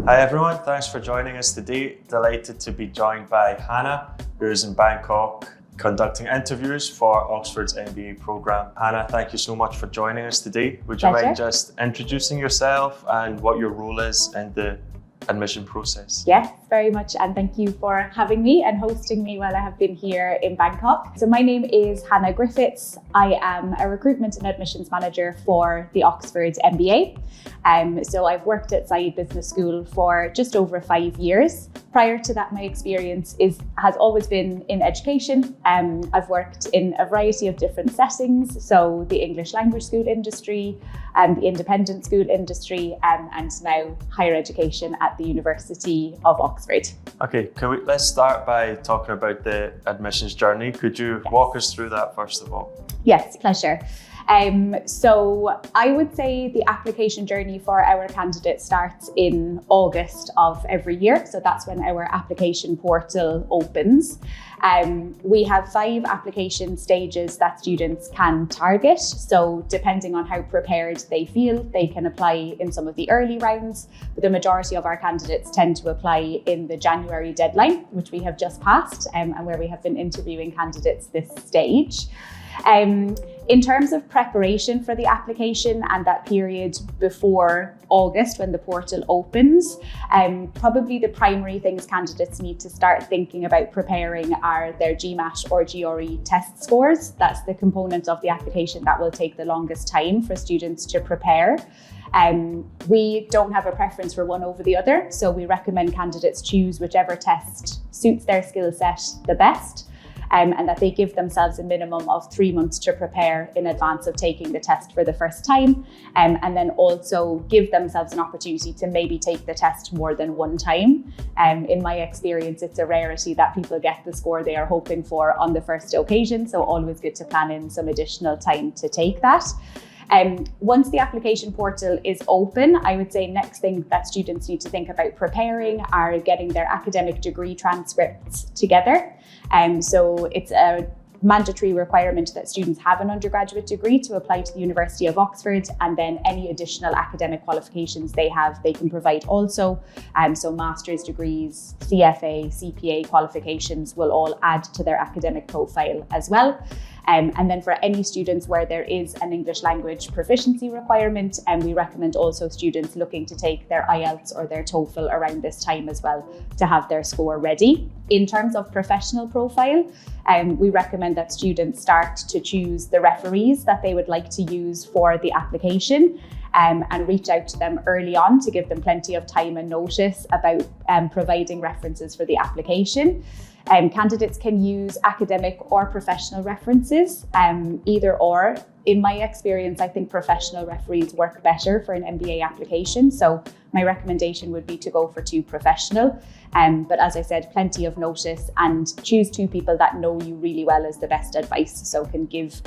Hi everyone, thanks for joining us today. Delighted to be joined by Hannah, who is in Bangkok conducting interviews for Oxford's MBA program. Hannah, thank you so much for joining us today. Would you mind just introducing yourself and what your role is in the admission process? Yes, very much, and thank you for having me and hosting me while I have been here in Bangkok. So my name is Hannah Griffiths. I am a recruitment and admissions manager for the Oxford MBA. So I've worked at Saïd Business School for just over 5 years. Prior to that, my experience has always been in education. I've worked in a variety of different settings, so the English language school industry, the independent school industry, and now higher education at the University of Oxford. Okay, let's start by talking about the admissions journey. Could you walk us through that first of all? Yes, pleasure. So I would say the application journey for our candidates starts in August of every year. So that's when our application portal opens. We have 5 application stages that students can target. So depending on how prepared they feel, they can apply in some of the early rounds, but the majority of our candidates tend to apply in the January deadline, which we have just passed, and where we have been interviewing candidates this stage. In terms of preparation for the application and that period before August when the portal opens, probably the primary things candidates need to start thinking about preparing are their GMAT or GRE test scores. That's the component of the application that will take the longest time for students to prepare. We don't have a preference for one over the other, so we recommend candidates choose whichever test suits their skill set the best. And that they give themselves a minimum of 3 months to prepare in advance of taking the test for the first time, and then also give themselves an opportunity to maybe take the test more than one time. In my experience, it's a rarity that people get the score they are hoping for on the first occasion, so always good to plan in some additional time to take that. Once the application portal is open, I would say next thing that students need to think about preparing are getting their academic degree transcripts together. So it's a mandatory requirement that students have an undergraduate degree to apply to the University of Oxford, and then any additional academic qualifications they have, they can provide also. So master's degrees, CFA, CPA qualifications will all add to their academic profile as well. And then for any students where there is an English language proficiency requirement, we recommend also students looking to take their IELTS or their TOEFL around this time as well to have their score ready. In terms of professional profile, we recommend that students start to choose the referees that they would like to use for the application, and reach out to them early on to give them plenty of time and notice about providing references for the application. Candidates can use academic or professional references, either or. In my experience, I think professional referees work better for an MBA application. So my recommendation would be to go for 2 professional. But as I said, plenty of notice, and choose 2 people that know you really well is the best advice. So can give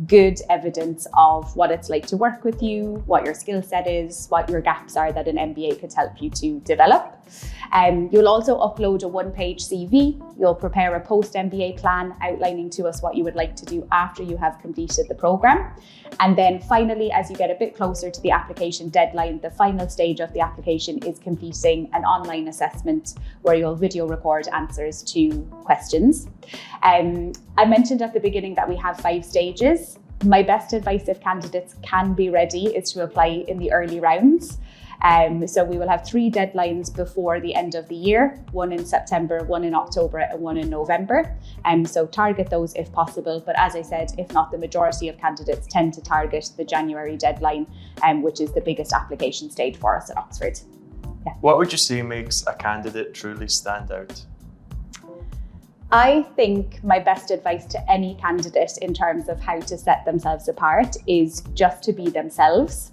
good evidence of what it's like to work with you, what your skill set is, what your gaps are that an MBA could help you to develop. You'll also upload a 1-page CV. You'll prepare a post-MBA plan outlining to us what you would like to do after you have completed the program. And then finally, as you get a bit closer to the application deadline, the final stage of the application is completing an online assessment where you'll video record answers to questions. I mentioned at the beginning that we have 5 stages. My best advice if candidates can be ready is to apply in the early rounds. So we will have 3 deadlines before the end of the year, 1 in September, 1 in October, and 1 in November. So target those if possible. But as I said, if not, the majority of candidates tend to target the January deadline, which is the biggest application stage for us at Oxford. Yeah. What would you say makes a candidate truly stand out? I think my best advice to any candidate in terms of how to set themselves apart is just to be themselves.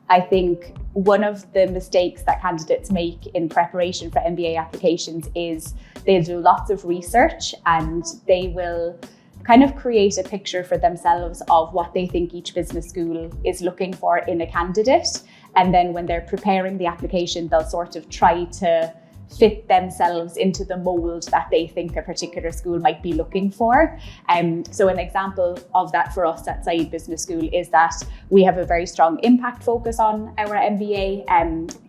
I think one of the mistakes that candidates make in preparation for MBA applications is they do lots of research and they will kind of create a picture for themselves of what they think each business school is looking for in a candidate. And then when they're preparing the application, they'll sort of try to fit themselves into the mold that they think a particular school might be looking for. So an example of that for us at Saïd Business School is that we have a very strong impact focus on our MBA.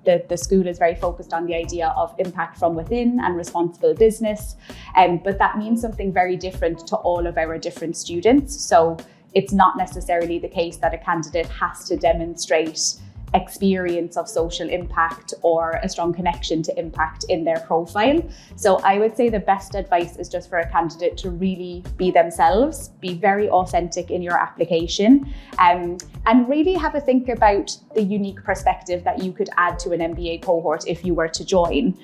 The school is very focused on the idea of impact from within and responsible business. But that means something very different to all of our different students. So it's not necessarily the case that a candidate has to demonstrate experience of social impact or a strong connection to impact in their profile. So I would say the best advice is just for a candidate to really be themselves, be very authentic in your application, and really have a think about the unique perspective that you could add to an MBA cohort if you were to join.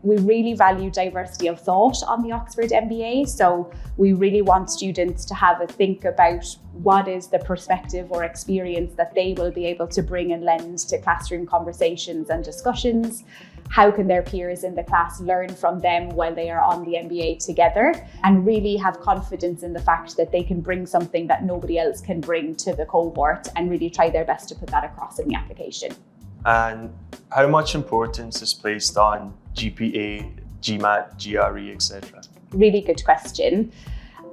We really value diversity of thought on the Oxford MBA, so we really want students to have a think about what is the perspective or experience that they will be able to bring and lend to classroom conversations and discussions. How can their peers in the class learn from them while they are on the MBA together, and really have confidence in the fact that they can bring something that nobody else can bring to the cohort, and really try their best to put that across in the application. And how much importance is placed on GPA, GMAT, GRE, etc.? Really good question.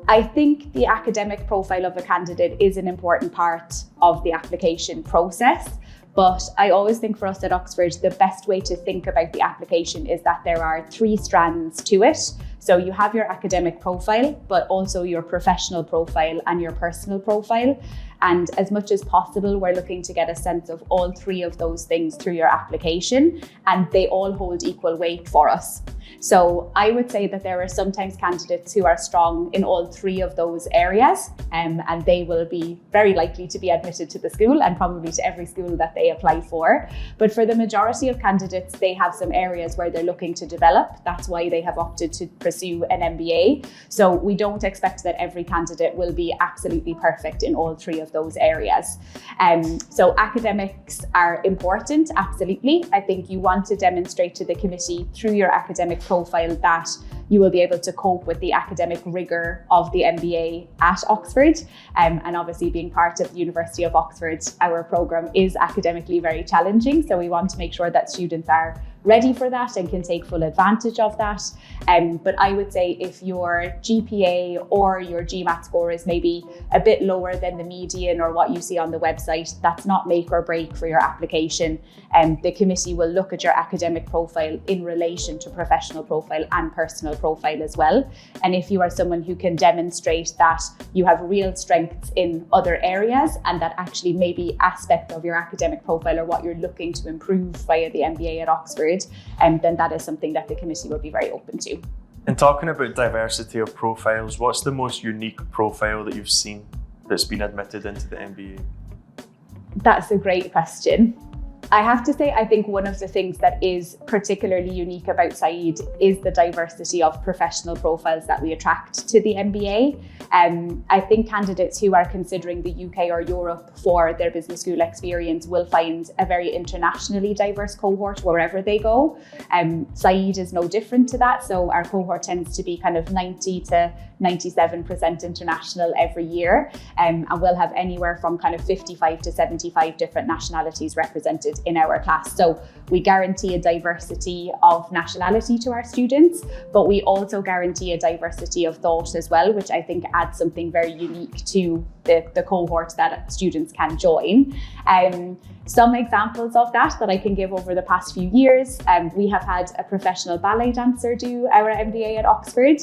I think the academic profile of a candidate is an important part of the application process, but I always think for us at Oxford, the best way to think about the application is that there are 3 strands to it. So you have your academic profile, but also your professional profile and your personal profile. And as much as possible, we're looking to get a sense of all 3 of those things through your application, and they all hold equal weight for us. So I would say that there are sometimes candidates who are strong in all 3 of those areas, and they will be very likely to be admitted to the school and probably to every school that they apply for. But for the majority of candidates, they have some areas where they're looking to develop. That's why they have opted to pursue an MBA. So we don't expect that every candidate will be absolutely perfect in all 3 of those areas. So academics are important, absolutely. I think you want to demonstrate to the committee through your academic profile that you will be able to cope with the academic rigour of the MBA at Oxford. And obviously, being part of the University of Oxford, our programme is academically very challenging. So we want to make sure that students are ready for that and can take full advantage of that. But I would say if your GPA or your GMAT score is maybe a bit lower than the median or what you see on the website, that's not make or break for your application. The committee will look at your academic profile in relation to professional profile and personal profile as well. And if you are someone who can demonstrate that you have real strengths in other areas, and that actually maybe aspect of your academic profile or what you're looking to improve via the MBA at Oxford, then that is something that the committee will be very open to. And talking about diversity of profiles, what's the most unique profile that you've seen that's been admitted into the MBA? That's a great question. I have to say, I think one of the things that is particularly unique about Saïd is the diversity of professional profiles that we attract to the MBA. I think candidates who are considering the UK or Europe for their business school experience will find a very internationally diverse cohort wherever they go. Saïd is no different to that. So our cohort tends to be kind of 90 to 97% international every year. And we'll have anywhere from kind of 55 to 75 different nationalities represented in our class. So we guarantee a diversity of nationality to our students, but we also guarantee a diversity of thought as well, which I think adds something very unique to the cohort that students can join. Some examples of that I can give over the past few years, we have had a professional ballet dancer do our MBA at Oxford.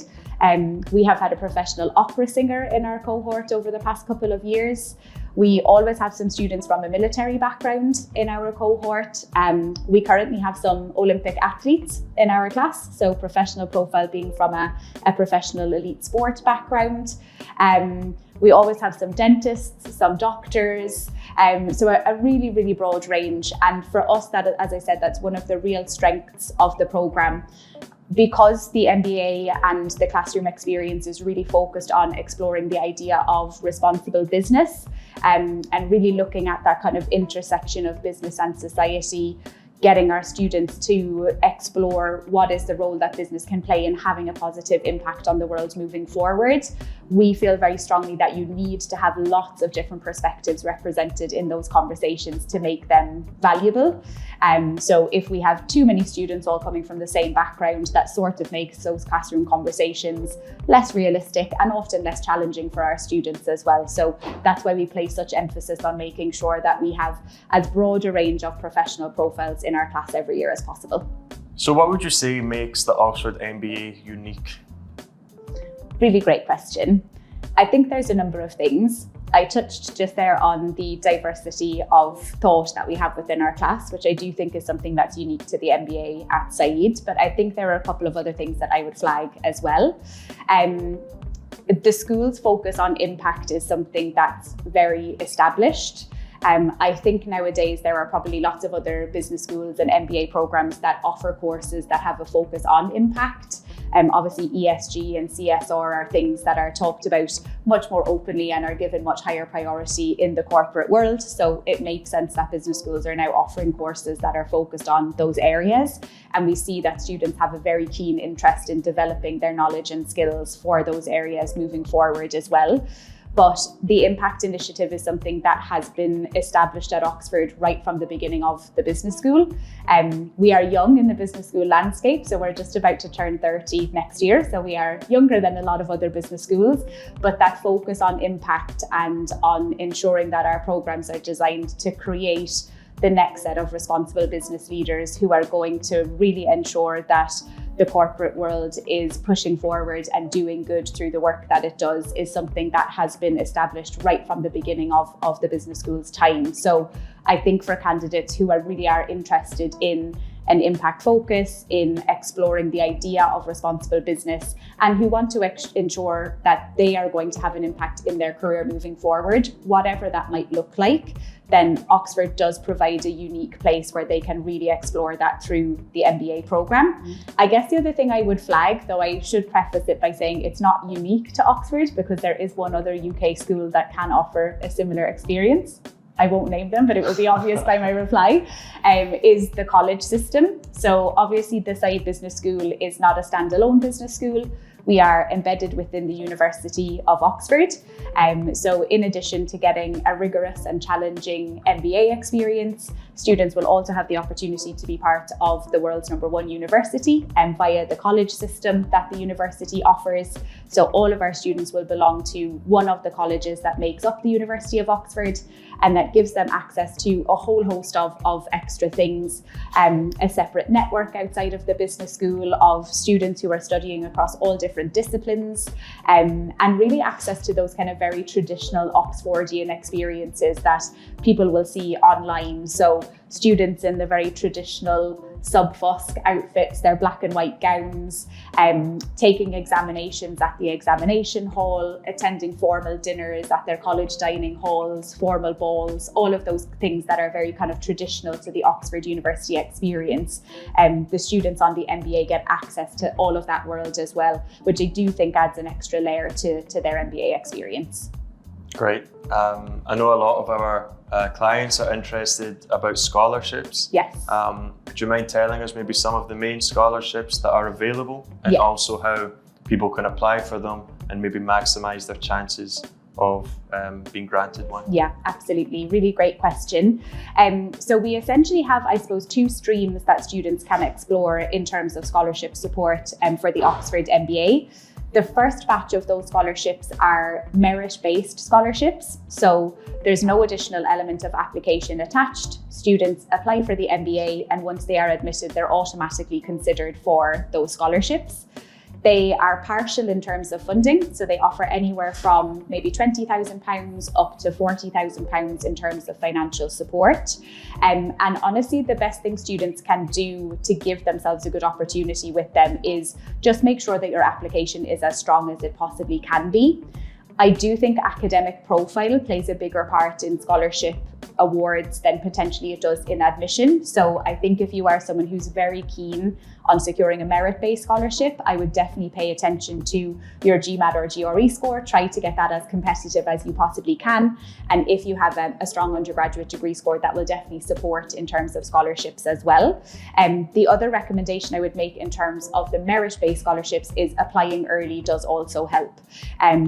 We have had a professional opera singer in our cohort over the past couple of years. We always have some students from a military background in our cohort. We currently have some Olympic athletes in our class, so professional profile being from a professional elite sport background. We always have some dentists, some doctors, so a really, really broad range. And for us, that, as I said, that's one of the real strengths of the programme. Because the MBA and the classroom experience is really focused on exploring the idea of responsible business, and really looking at that kind of intersection of business and society, getting our students to explore what is the role that business can play in having a positive impact on the world moving forward. we feel very strongly that you need to have lots of different perspectives represented in those conversations to make them valuable. So if we have too many students all coming from the same background, that sort of makes those classroom conversations less realistic and often less challenging for our students as well. So that's why we place such emphasis on making sure that we have as broad a range of professional profiles in our class every year as possible. So what would you say makes the Oxford MBA unique? Really great question. I think there's a number of things. I touched just there on the diversity of thought that we have within our class, which I do think is something that's unique to the MBA at Said, but I think there are a couple of other things that I would flag as well. The school's focus on impact is something that's very established. I think nowadays there are probably lots of other business schools and MBA programs that offer courses that have a focus on impact. Obviously ESG and CSR are things that are talked about much more openly and are given much higher priority in the corporate world. So it makes sense that business schools are now offering courses that are focused on those areas. And we see that students have a very keen interest in developing their knowledge and skills for those areas moving forward as well. But the impact initiative is something that has been established at Oxford right from the beginning of the business school. We are young in the business school landscape, so we're just about to turn 30 next year. So we are younger than a lot of other business schools, but that focus on impact and on ensuring that our programs are designed to create the next set of responsible business leaders who are going to really ensure that the corporate world is pushing forward and doing good through the work that it does is something that has been established right from the beginning of the business school's time. So I think for candidates who really are interested in an impact focus, in exploring the idea of responsible business, and who want to ensure that they are going to have an impact in their career moving forward, whatever that might look like, then Oxford does provide a unique place where they can really explore that through the MBA program. I guess the other thing I would flag, though I should preface it by saying it's not unique to Oxford because there is one other UK school that can offer a similar experience. I won't name them, but it will be obvious by my reply, is the college system. So obviously the Said Business School is not a standalone business school. We are embedded within the University of Oxford. So in addition to getting a rigorous and challenging MBA experience, students will also have the opportunity to be part of the world's #1 university via the college system that the university offers. So all of our students will belong to one of the colleges that makes up the University of Oxford, and that gives them access to a whole host of extra things, a separate network outside of the business school of students who are studying across all different disciplines, and really access to those kind of very traditional Oxfordian experiences that people will see online. So students in the very traditional sub-fusc outfits, their black and white gowns, taking examinations at the examination hall, attending formal dinners at their college dining halls, formal balls, all of those things that are very kind of traditional to the Oxford University experience. The students on the MBA get access to all of that world as well, which I do think adds an extra layer to their MBA experience. Great. I know a lot of our clients are interested about scholarships. Yes. Do you mind telling us maybe some of the main scholarships that are available and Yeah. also how people can apply for them and maybe maximize their chances of being granted one? Yeah, absolutely. Really great question. So we essentially have, I suppose, two streams that students can explore in terms of scholarship support for the Oxford MBA. The first batch of those scholarships are merit-based scholarships. So there's no additional element of application attached. Students apply for the MBA, and once they are admitted, they're automatically considered for those scholarships. They are partial in terms of funding, so they offer anywhere from maybe £20,000 up to £40,000 in terms of financial support. And honestly, the best thing students can do to give themselves a good opportunity with them is just make sure that your application is as strong as it possibly can be. I do think academic profile plays a bigger part in scholarship awards than potentially it does in admission. So I think if you are someone who's very keen on securing a merit-based scholarship, I would definitely pay attention to your GMAT or GRE score. Try to get that as competitive as you possibly can. And if you have a strong undergraduate degree score, that will definitely support in terms of scholarships as well. The other recommendation I would make in terms of the merit-based scholarships is applying early does also help.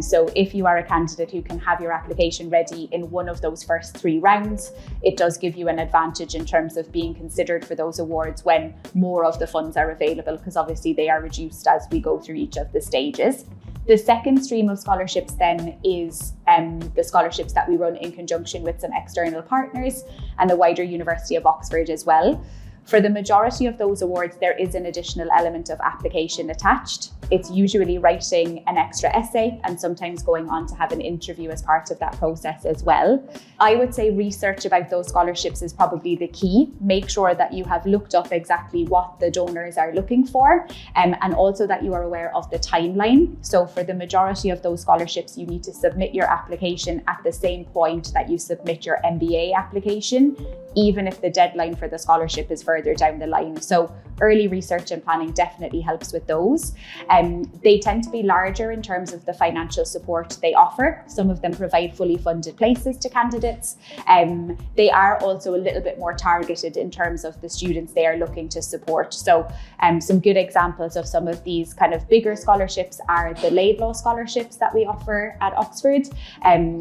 So if you are a candidate who can have your application ready in one of those first 3 rounds, it does give you an advantage in terms of being considered for those awards when more of the funds are available, because obviously they are reduced as we go through each of the stages. The second stream of scholarships then is the scholarships that we run in conjunction with some external partners and the wider University of Oxford as well. For the majority of those awards, there is an additional element of application attached. It's usually writing an extra essay and sometimes going on to have an interview as part of that process as well. I would say research about those scholarships is probably the key. Make sure that you have looked up exactly what the donors are looking for, and also that you are aware of the timeline. So for the majority of those scholarships, you need to submit your application at the same point that you submit your MBA application, even if the deadline for the scholarship is further down the line. So early research and planning definitely helps with those. They tend to be larger in terms of the financial support they offer. Some of them provide fully funded places to candidates. They are also a little bit more targeted in terms of the students they are looking to support. So some good examples of some of these kind of bigger scholarships are the Laidlaw scholarships that we offer at Oxford,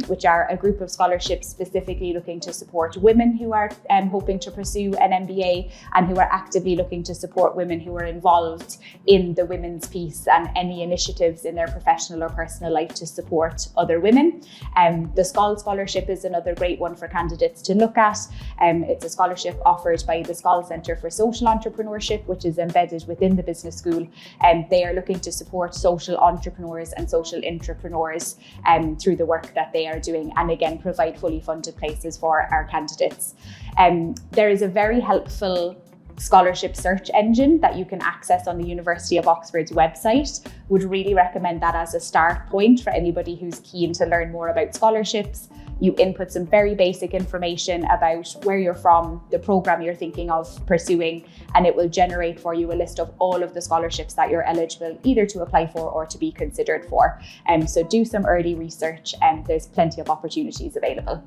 which are a group of scholarships specifically looking to support women who are hoping to pursue an MBA and who are actively looking to support women who are involved in the women's piece and any initiatives in their professional or personal life to support other women. The SCOL scholarship is another great one for candidates to look at. It's a scholarship offered by the SCOL Centre for Social Entrepreneurship, which is embedded within the business school. They are looking to support social entrepreneurs and social intrapreneurs through the work that they are doing, and again provide fully funded places for our candidates. There is a very helpful scholarship search engine that you can access on the University of Oxford's website. Would really recommend that as a start point for anybody who's keen to learn more about scholarships. You input some very basic information about where you're from, the program you're thinking of pursuing, and it will generate for you a list of all of the scholarships that you're eligible either to apply for or to be considered for. So do some early research, and there's plenty of opportunities available.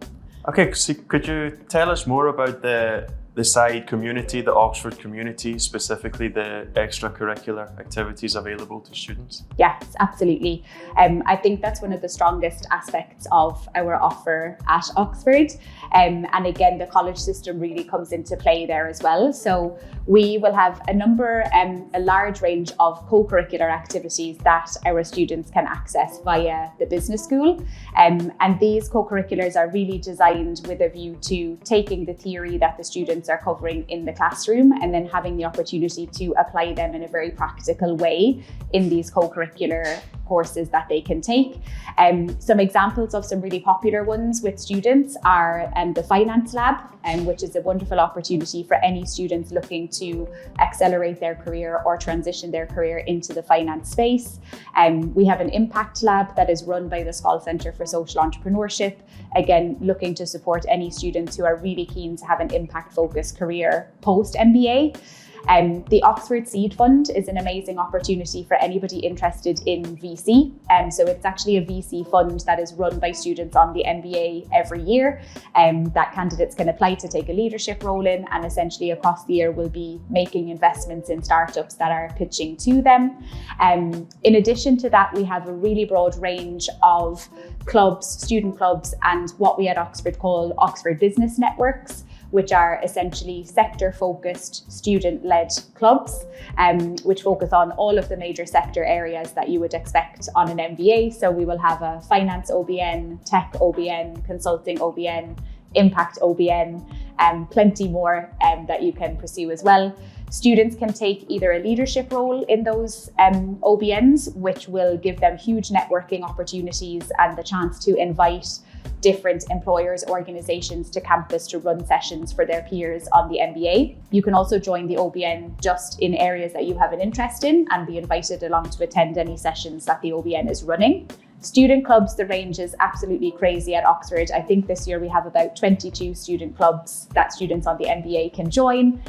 Okay, so could you tell us more about the side community, the Oxford community, specifically the extracurricular activities available to students? Yes, absolutely. I think that's one of the strongest aspects of our offer at Oxford. And again, the college system really comes into play there as well. So we will have a large range of co-curricular activities that our students can access via the business school. And these co-curriculars are really designed with a view to taking the theory that the students are covering in the classroom and then having the opportunity to apply them in a very practical way in these co-curricular courses that they can take. Some examples of some really popular ones with students are the Finance Lab, which is a wonderful opportunity for any students looking to accelerate their career or transition their career into the finance space. We have an Impact Lab that is run by the SCOL Centre for Social Entrepreneurship, again, looking to support any students who are really keen to have an impact-focused career post-MBA. The Oxford Seed Fund is an amazing opportunity for anybody interested in VC. So it's actually a VC fund that is run by students on the MBA every year, that candidates can apply to take a leadership role in, and essentially across the year will be making investments in startups that are pitching to them. In addition to that, we have a really broad range of clubs, student clubs, and what we at Oxford call Oxford Business Networks, which are essentially sector-focused, student-led clubs, which focus on all of the major sector areas that you would expect on an MBA. So we will have a finance OBN, tech OBN, consulting OBN, impact OBN, and plenty more that you can pursue as well. Students can take either a leadership role in those OBNs, which will give them huge networking opportunities and the chance to invite different employers, organizations to campus to run sessions for their peers on the MBA. You can also join the OBN just in areas that you have an interest in and be invited along to attend any sessions that the OBN is running. Student clubs, the range is absolutely crazy at Oxford. I think this year we have about 22 student clubs that students on the MBA can join.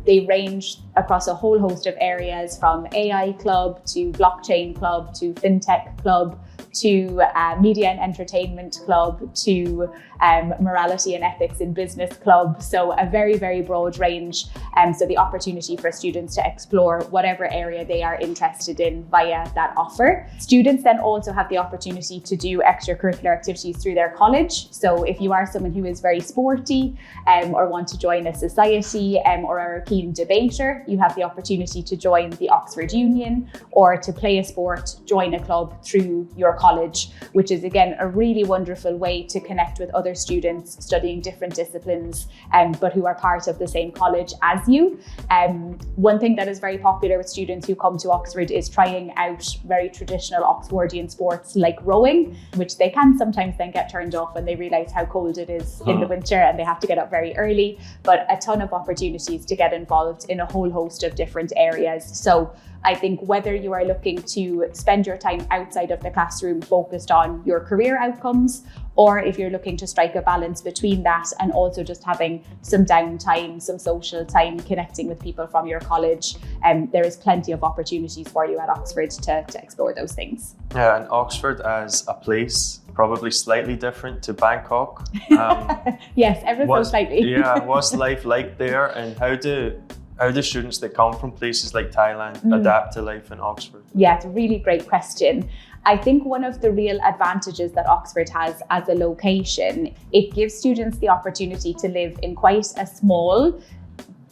They range across a whole host of areas, from AI club to blockchain club to fintech club to media and entertainment club to morality and ethics in business club. So a very, very broad range. So the opportunity for students to explore whatever area they are interested in via that offer. Students then also have the opportunity to do extracurricular activities through their college. So if you are someone who is very sporty or want to join a society or are a keen debater, you have the opportunity to join the Oxford Union, or to play a sport, join a club through your college, which is again a really wonderful way to connect with other students studying different disciplines, but who are part of the same college as you. One thing that is very popular with students who come to Oxford is trying out very traditional Oxfordian sports like rowing, which they can sometimes then get turned off when they realise how cold it is in the winter and they have to get up very early, but a ton of opportunities to get involved in a whole host of different areas. So I think whether you are looking to spend your time outside of the classroom focused on your career outcomes, or if you're looking to strike a balance between that and also just having some downtime, some social time, connecting with people from your college, there is plenty of opportunities for you at Oxford to explore those things. Yeah, and Oxford as a place, probably slightly different to Bangkok. Yes, ever so slightly. Yeah, what's life like there, and how do students that come from places like Thailand adapt to life in Oxford? Yeah, it's a really great question. I think one of the real advantages that Oxford has as a location, it gives students the opportunity to live in quite a small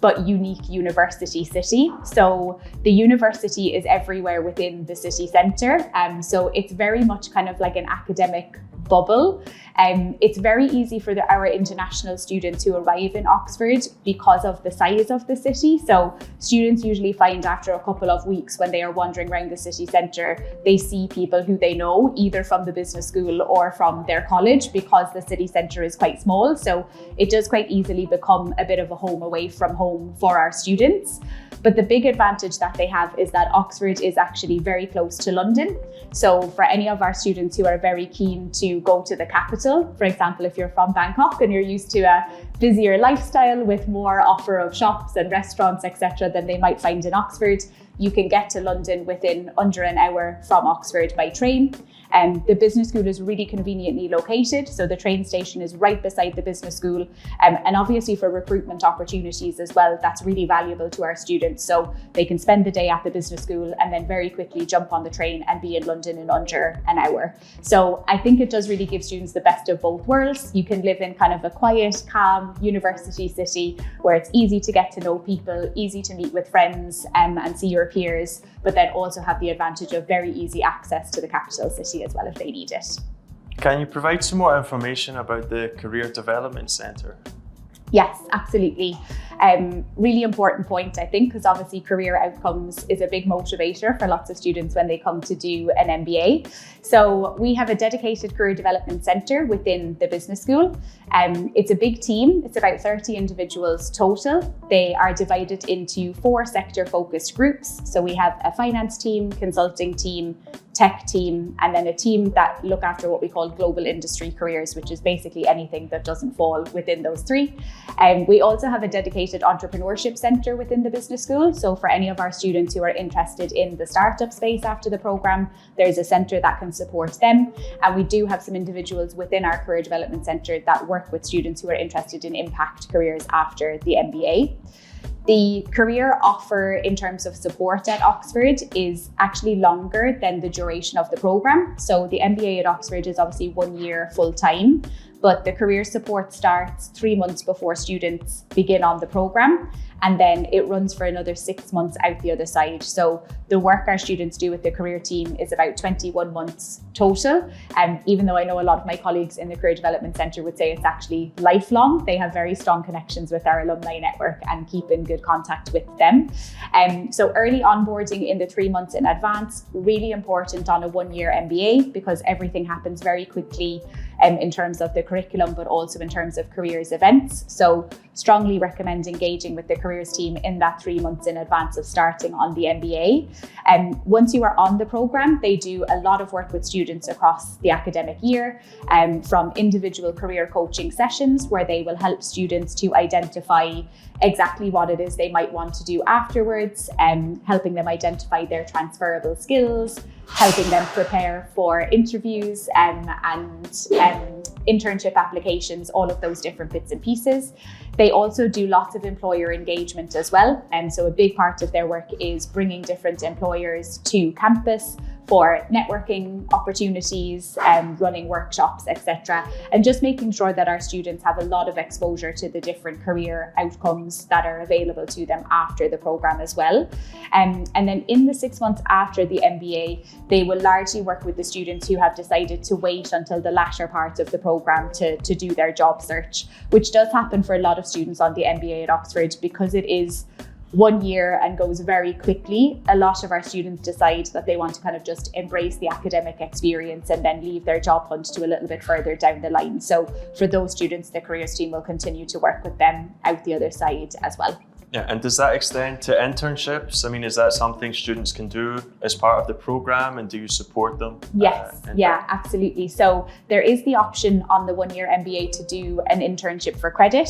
but unique university city. So the university is everywhere within the city centre. So it's very much kind of like an academic bubble. It's very easy for our international students who arrive in Oxford because of the size of the city. So students usually find after a couple of weeks when they are wandering around the city centre, they see people who they know either from the business school or from their college, because the city centre is quite small. So it does quite easily become a bit of a home away from home for our students. But the big advantage that they have is that Oxford is actually very close to London. So for any of our students who are very keen to go to the capital, for example, if you're from Bangkok and you're used to a busier lifestyle with more offer of shops and restaurants, etc., than they might find in Oxford, you can get to London within under an hour from Oxford by train. The business school is really conveniently located, so the train station is right beside the business school, and obviously for recruitment opportunities as well, that's really valuable to our students, so they can spend the day at the business school and then very quickly jump on the train and be in London in under an hour. So I think it does really give students the best of both worlds. You can live in kind of a quiet, calm university city where it's easy to get to know people, easy to meet with friends and see your peers, but then also have the advantage of very easy access to the capital city as well if they need it. Can you provide some more information about the Career Development Centre? Yes, absolutely. Really important point, I think, because obviously career outcomes is a big motivator for lots of students when they come to do an MBA. So we have a dedicated career development centre within the business school. It's a big team. It's about 30 individuals total. They are divided into 4 sector-focused groups. So we have a finance team, consulting team, tech team, and then a team that look after what we call global industry careers, which is basically anything that doesn't fall within those 3. We also have a dedicated entrepreneurship centre within the business school. So for any of our students who are interested in the startup space after the programme, there's a centre that can support them. And we do have some individuals within our career development centre that work with students who are interested in impact careers after the MBA. The career offer in terms of support at Oxford is actually longer than the duration of the programme. So the MBA at Oxford is obviously 1 year full time, but the career support starts 3 months before students begin on the programme, and then it runs for another 6 months out the other side. So the work our students do with the career team is about 21 months total. Even though I know a lot of my colleagues in the Career Development Centre would say it's actually lifelong, they have very strong connections with our alumni network and keep in good contact with them. So early onboarding in the 3 months in advance, really important on a 1 year MBA, because everything happens very quickly in terms of the curriculum, but also in terms of careers events. So strongly recommend engaging with the careers team in that 3 months in advance of starting on the MBA. Once you are on the program, they do a lot of work with students across the academic year, from individual career coaching sessions where they will help students to identify exactly what it is they might want to do afterwards, helping them identify their transferable skills, helping them prepare for interviews and internship applications, all of those different bits and pieces. They also do lots of employer engagement as well. And so a big part of their work is bringing different employers to campus for networking opportunities, running workshops, etc. And just making sure that our students have a lot of exposure to the different career outcomes that are available to them after the program as well. And then in the 6 months after the MBA, they will largely work with the students who have decided to wait until the latter part of the program to do their job search, which does happen for a lot of students on the MBA at Oxford because it is 1 year and goes very quickly. A lot of our students decide that they want to kind of just embrace the academic experience and then leave their job hunt to a little bit further down the line. So for those students, the careers team will continue to work with them out the other side as well. Yeah, and does that extend to internships? I mean, is that something students can do as part of the program, and do you support them? Yes, absolutely. So there is the option on the 1 year MBA to do an internship for credit.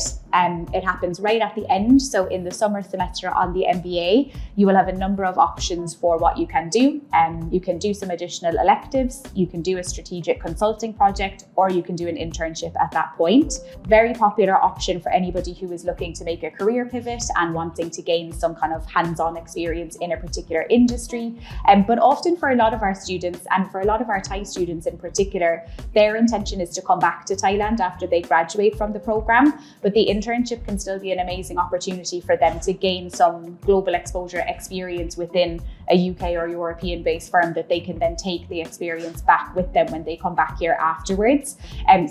It happens right at the end. So in the summer semester on the MBA, you will have a number of options for what you can do. You can do some additional electives, you can do a strategic consulting project, or you can do an internship at that point. Very popular option for anybody who is looking to make a career pivot and wanting to gain some kind of hands-on experience in a particular industry. But often for a lot of our students, and for a lot of our Thai students in particular, their intention is to come back to Thailand after they graduate from the program. But the internship can still be an amazing opportunity for them to gain some global exposure experience within a UK or European-based firm that they can then take the experience back with them when they come back here afterwards.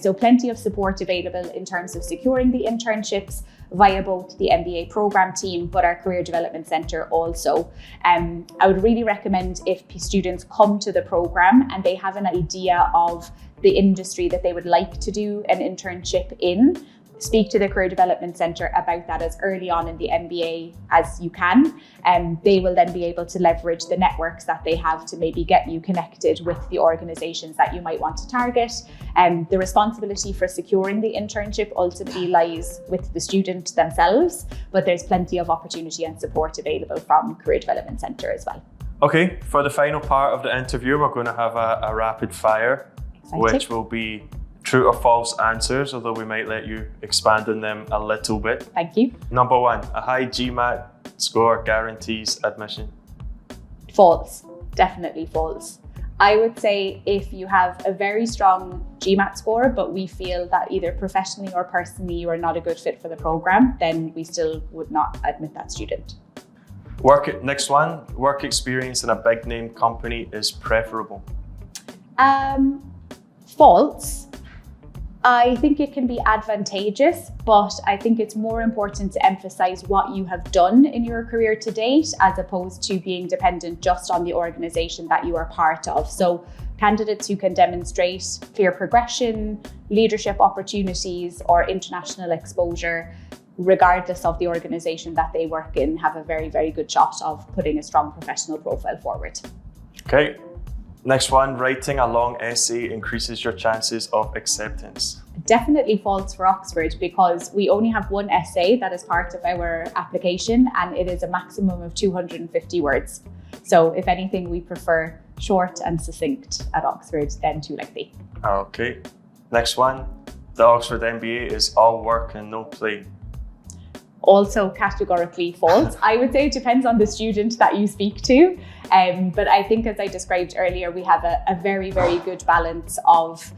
So plenty of support available in terms of securing the internships via both the MBA program team, but our Career Development Centre also. I would really recommend if students come to the program and they have an idea of the industry that they would like to do an internship in, speak to the Career Development Centre about that as early on in the MBA as you can. They will then be able to leverage the networks that they have to maybe get you connected with the organisations that you might want to target. The responsibility for securing the internship ultimately lies with the student themselves, but there's plenty of opportunity and support available from Career Development Centre as well. Okay, for the final part of the interview, we're going to have a rapid fire, which will be true or false answers, although we might let you expand on them a little bit. Thank you. Number 1, a high GMAT score guarantees admission. False, definitely false. I would say if you have a very strong GMAT score, but we feel that either professionally or personally you are not a good fit for the program, then we still would not admit that student. Next one, work experience in a big name company is preferable. False. I think it can be advantageous, but I think it's more important to emphasize what you have done in your career to date, as opposed to being dependent just on the organization that you are part of. So candidates who can demonstrate clear progression, leadership opportunities, or international exposure, regardless of the organization that they work in, have a very, very good shot of putting a strong professional profile forward. Okay. Next one, writing a long essay increases your chances of acceptance. Definitely false for Oxford, because we only have one essay that is part of our application, and it is a maximum of 250 words. So if anything, we prefer short and succinct at Oxford than too lengthy. Okay. Next one, the Oxford MBA is all work and no play. Also categorically false. I would say it depends on the student that you speak to. But I think, as I described earlier, we have a very, very good balance of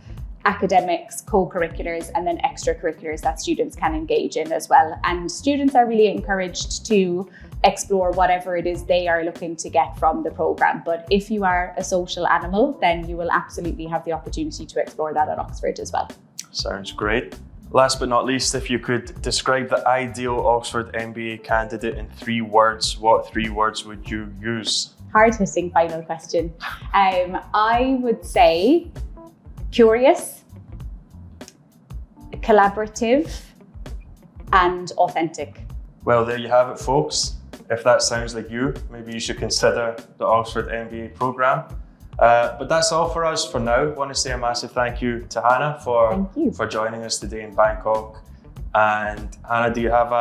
academics, co-curriculars, and then extracurriculars that students can engage in as well. And students are really encouraged to explore whatever it is they are looking to get from the program. But if you are a social animal, then you will absolutely have the opportunity to explore that at Oxford as well. Sounds great. Last but not least, if you could describe the ideal Oxford MBA candidate in 3 words, what 3 words would you use? Hard-hitting final question. I would say curious, collaborative, and authentic. Well, there you have it, folks. If that sounds like you, maybe you should consider the Oxford MBA program. But that's all for us for now. I want to say a massive thank you to Hannah for joining us today in Bangkok. And Hannah, do you have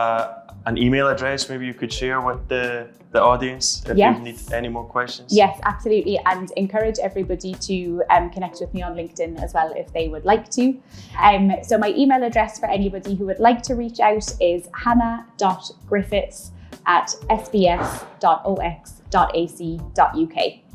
an email address maybe you could share with the audience if you need any more questions? Yes, absolutely. And encourage everybody to connect with me on LinkedIn as well if they would like to. So my email address for anybody who would like to reach out is hannah.griffiths@sbs.ox.ac.uk.